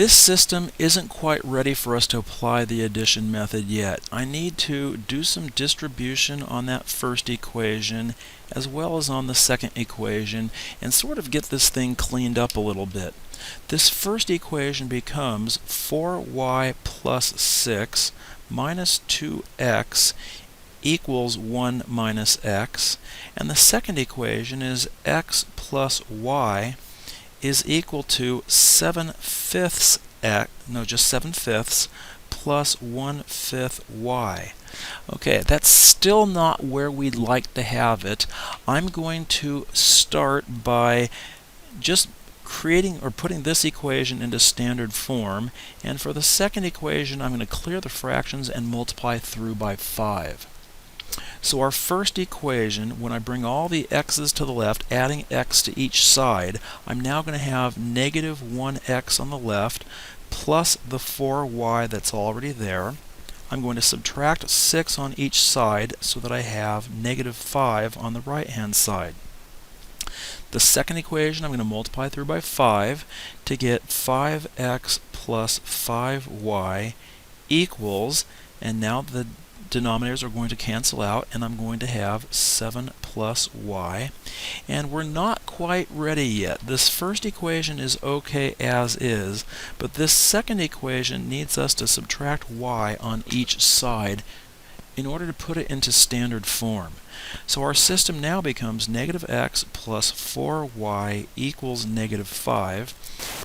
This system isn't quite ready for us to apply the addition method yet. I need to do some distribution on that first equation as well as on the second equation and sort of get this thing cleaned up a little bit. This first equation becomes 4y plus 6 minus 2x equals 1 minus x, and the second equation is x plus y is equal to 7/5 x, no, just 7/5 plus 1/5 y. Okay, that's still not where we'd like to have it. I'm going to start by just creating or putting this equation into standard form, and for the second equation I'm going to clear the fractions and multiply through by 5. So our first equation, when I bring all the x's to the left, adding x to each side, I'm now going to have negative 1x on the left plus the 4y that's already there. I'm going to subtract 6 on each side so that I have negative 5 on the right hand side. The second equation I'm going to multiply through by 5 to get 5x plus 5y equals, and now the denominators are going to cancel out and I'm going to have 7 plus y. And we're not quite ready yet. This first equation is okay as is, but this second equation needs us to subtract y on each side in order to put it into standard form. So our system now becomes negative x plus 4y equals negative 5,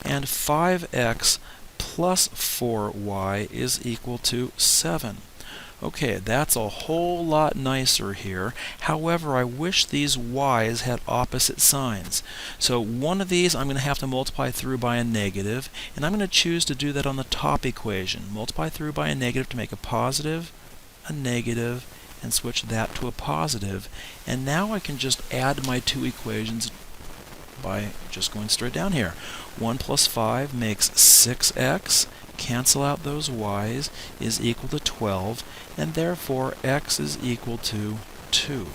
and 5x plus 4y is equal to 7. Okay, that's a whole lot nicer here. However, I wish these y's had opposite signs. So one of these I'm going to have to multiply through by a negative, and I'm going to choose to do that on the top equation. Multiply through by a negative to make a positive, a negative, and switch that to a positive. And now I can just add my two equations by just going straight down here. 1 plus 5 makes 6x. Cancel out those y's, is equal to 12, and therefore x is equal to 2.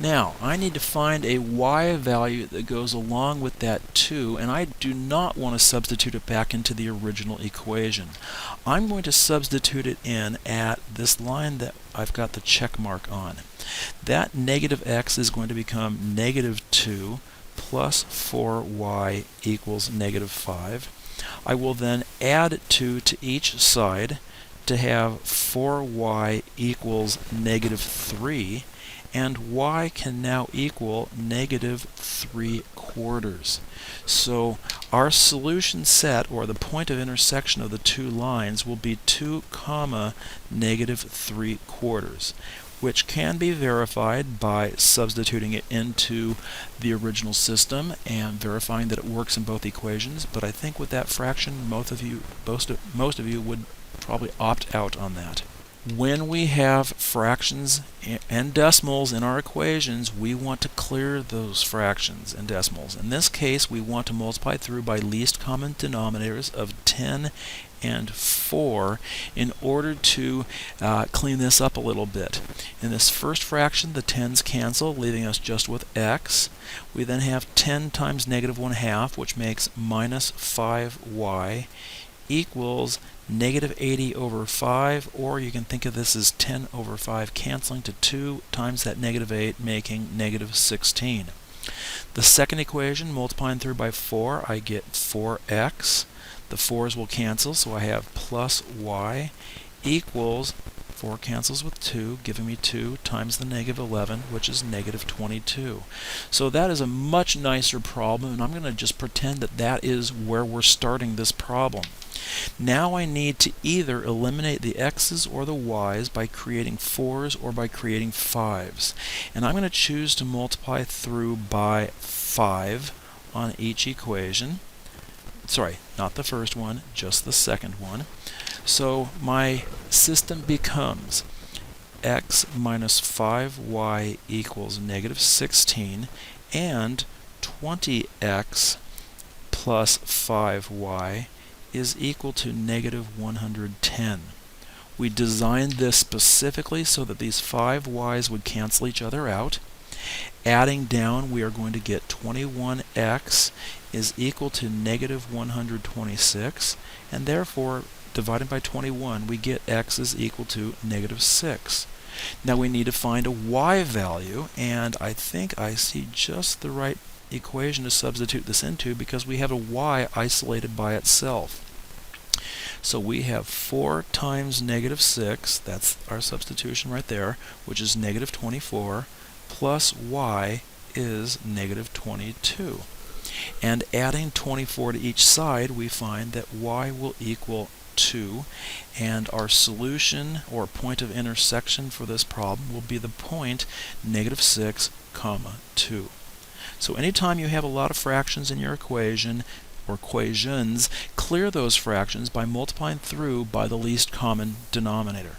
Now, I need to find a y value that goes along with that 2, and I do not want to substitute it back into the original equation. I'm going to substitute it in at this line that I've got the check mark on. That negative x is going to become negative 2 plus 4y equals negative 5. I will then add 2 to each side to have 4y equals negative 3, and y can now equal negative 3/4. So our solution set, or the point of intersection of the two lines, will be 2 comma negative 3/4, which can be verified by substituting it into the original system and verifying that it works in both equations. But I think with that fraction, most of you would probably opt out on that. When we have fractions and decimals in our equations, we want to clear those fractions and decimals. In this case, we want to multiply through by least common denominators of 10 and 4 in order to clean this up a little bit. In this first fraction, the 10's cancel, leaving us just with x. We then have 10 times negative 1/2, which makes minus 5y, equals negative 80 over 5, or you can think of this as 10 over 5 canceling to 2 times that negative 8, making negative 16. The second equation, multiplying through by 4, I get 4x. The 4's will cancel, so I have plus y equals 4 cancels with 2, giving me 2 times the negative 11, which is negative 22. So that is a much nicer problem, and I'm going to just pretend that that is where we're starting this problem. Now I need to either eliminate the x's or the y's by creating 4's or by creating 5's. And I'm going to choose to multiply through by 5 on each equation. Sorry, not the first one, just the second one. So my system becomes x minus 5y equals negative 16, and 20x plus 5y is equal to negative 110. We designed this specifically so that these 5y's would cancel each other out. Adding down, we are going to get 21x is equal to negative 126, and therefore, divided by 21, we get x is equal to negative 6. Now we need to find a y value, and I think I see just the right equation to substitute this into because we have a y isolated by itself. So we have 4 times negative 6, that's our substitution right there, which is negative 24, plus y is negative 22. And adding 24 to each side, we find that y will equal 2, and our solution or point of intersection for this problem will be the point negative 6 comma 2. So anytime you have a lot of fractions in your equation or equations, clear those fractions by multiplying through by the least common denominator.